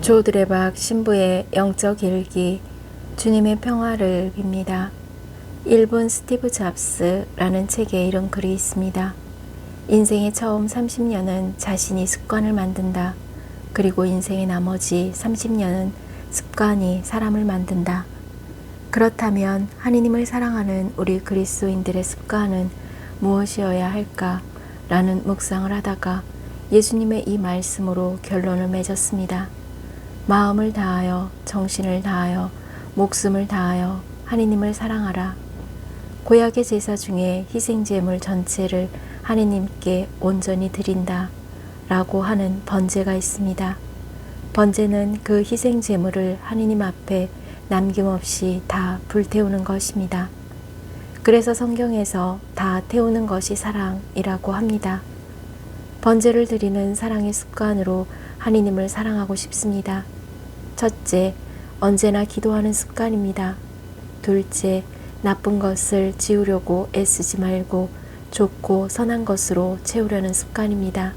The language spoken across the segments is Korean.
조드레박 신부의 영적 일기, 주님의 평화를 빕니다. 일본 스티브 잡스라는 책에 이런 글이 있습니다. 인생의 처음 30년은 자신이 습관을 만든다. 그리고 인생의 나머지 30년은 습관이 사람을 만든다. 그렇다면 하느님을 사랑하는 우리 그리스도인들의 습관은 무엇이어야 할까? 라는 묵상을 하다가 예수님의 이 말씀으로 결론을 맺었습니다. 마음을 다하여, 정신을 다하여, 목숨을 다하여 하느님을 사랑하라. 구약의 제사 중에 희생제물 전체를 하느님께 온전히 드린다 라고 하는 번제가 있습니다. 번제는 그 희생제물을 하느님 앞에 남김없이 다 불태우는 것입니다. 그래서 성경에서 다 태우는 것이 사랑이라고 합니다. 번제를 드리는 사랑의 습관으로 하느님을 사랑하고 싶습니다. 첫째, 언제나 기도하는 습관입니다. 둘째, 나쁜 것을 지우려고 애쓰지 말고 좋고 선한 것으로 채우려는 습관입니다.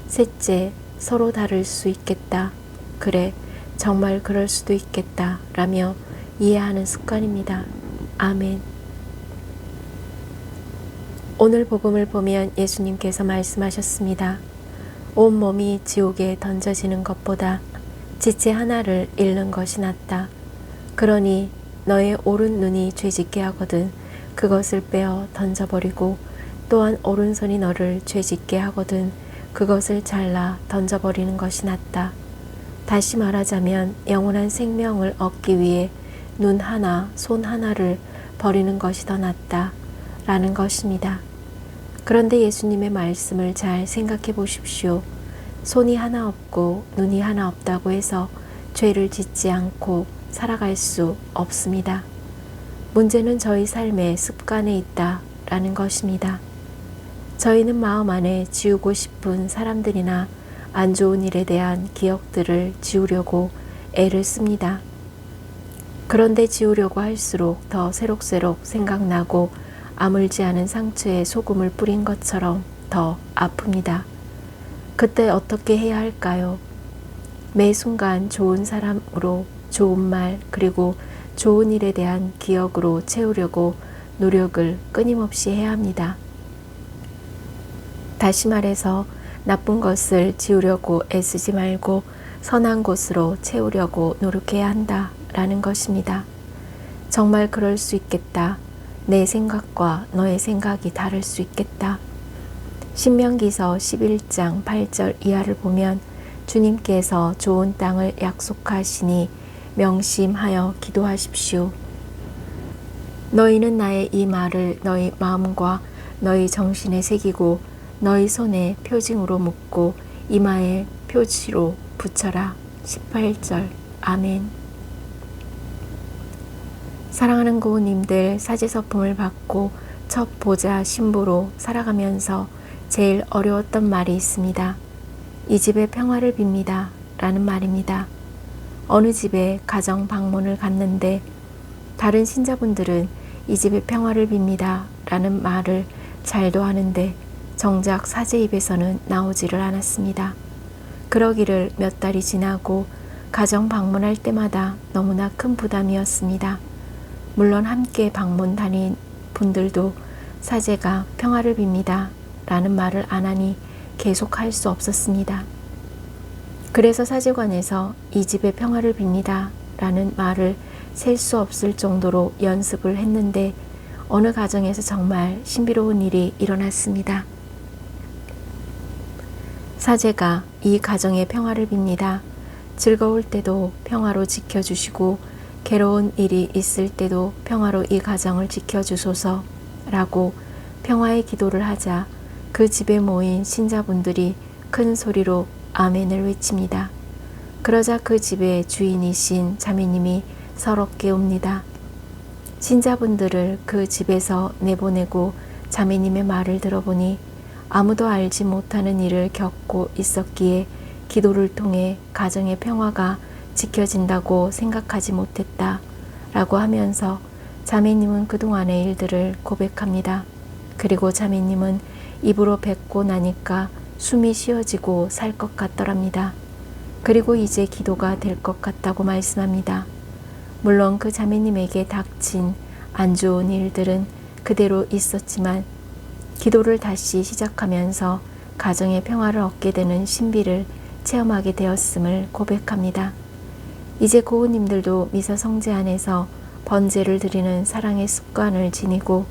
셋째, 서로 다를 수 있겠다. 그래, 정말 그럴 수도 있겠다. 라며 이해하는 습관입니다. 아멘. 오늘 복음을 보면 예수님께서 말씀하셨습니다. 온몸이 지옥에 던져지는 것보다 지체 하나를 잃는 것이 낫다. 그러니 너의 오른 눈이 죄짓게 하거든 그것을 빼어 던져버리고 또한 오른손이 너를 죄짓게 하거든 그것을 잘라 던져버리는 것이 낫다. 다시 말하자면 영원한 생명을 얻기 위해 눈 하나, 손 하나를 버리는 것이 더 낫다 라는 것입니다. 그런데 예수님의 말씀을 잘 생각해 보십시오. 손이 하나 없고 눈이 하나 없다고 해서 죄를 짓지 않고 살아갈 수 없습니다. 문제는 저희 삶의 습관에 있다라는 것입니다. 저희는 마음 안에 지우고 싶은 사람들이나 안 좋은 일에 대한 기억들을 지우려고 애를 씁니다. 그런데 지우려고 할수록 더 새록새록 생각나고 아물지 않은 상처에 소금을 뿌린 것처럼 더 아픕니다. 그때 어떻게 해야 할까요? 매 순간 좋은 사람으로 좋은 말 그리고 좋은 일에 대한 기억으로 채우려고 노력을 끊임없이 해야 합니다. 다시 말해서 나쁜 것을 지우려고 애쓰지 말고 선한 것으로 채우려고 노력해야 한다라는 것입니다. 정말 그럴 수 있겠다. 내 생각과 너의 생각이 다를 수 있겠다. 신명기서 11장 8절 이하를 보면 주님께서 좋은 땅을 약속하시니 명심하여 기도하십시오. 너희는 나의 이 말을 너희 마음과 너희 정신에 새기고 너희 손에 표징으로 묶고 이마에 표지로 붙여라. 18절 아멘. 사랑하는 고우님들, 사제서품을 받고 첫 보자 신부로 살아가면서 제일 어려웠던 말이 있습니다. 이 집의 평화를 빕니다 라는 말입니다. 어느 집에 가정 방문을 갔는데 다른 신자분들은 이 집의 평화를 빕니다 라는 말을 잘도 하는데 정작 사제 입에서는 나오지를 않았습니다. 그러기를 몇 달이 지나고 가정 방문할 때마다 너무나 큰 부담이었습니다. 물론 함께 방문 다닌 분들도 사제가 평화를 빕니다 라는 말을 안 하니 계속 할 수 없었습니다. 그래서 사제관에서 이 집의 평화를 빕니다 라는 말을 셀 수 없을 정도로 연습을 했는데 어느 가정에서 정말 신비로운 일이 일어났습니다. 사제가 이 가정의 평화를 빕니다. 즐거울 때도 평화로 지켜주시고 괴로운 일이 있을 때도 평화로 이 가정을 지켜주소서 라고 평화의 기도를 하자 그 집에 모인 신자분들이 큰 소리로 아멘을 외칩니다. 그러자 그 집의 주인이신 자매님이 서럽게 웁니다. 신자분들을 그 집에서 내보내고 자매님의 말을 들어보니 아무도 알지 못하는 일을 겪고 있었기에 기도를 통해 가정의 평화가 지켜진다고 생각하지 못했다 라고 하면서 자매님은 그동안의 일들을 고백합니다. 그리고 자매님은 입으로 뱉고 나니까 숨이 쉬어지고 살 것 같더랍니다. 그리고 이제 기도가 될 것 같다고 말씀합니다. 물론 그 자매님에게 닥친 안 좋은 일들은 그대로 있었지만 기도를 다시 시작하면서 가정의 평화를 얻게 되는 신비를 체험하게 되었음을 고백합니다. 이제 고우님들도 미사 성제 안에서 번제를 드리는 사랑의 습관을 지니고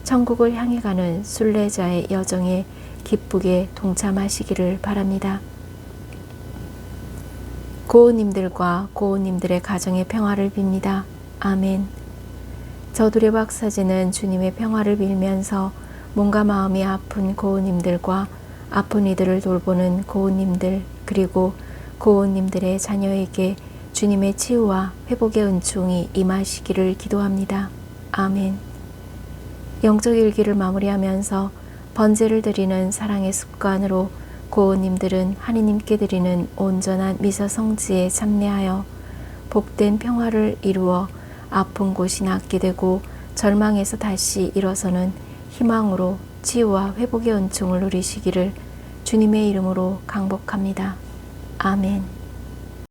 천국을 향해 가는 순례자의 여정에 기쁘게 동참하시기를 바랍니다. 고우님들과 고우님들의 가정의 평화를 빕니다. 아멘. 저들의 박사제는 주님의 평화를 빌면서 몸과 마음이 아픈 고우님들과 아픈 이들을 돌보는 고우님들 그리고 고우님들의 자녀에게 주님의 치유와 회복의 은총이 임하시기를 기도합니다. 아멘. 영적 일기를 마무리하면서 번제를 드리는 사랑의 습관으로 고우님들은 하느님께 드리는 온전한 미사 성지에 참여하여 복된 평화를 이루어 아픈 곳이 낫게 되고 절망에서 다시 일어서는 희망으로 치유와 회복의 은총을 누리시기를 주님의 이름으로 강복합니다. 아멘.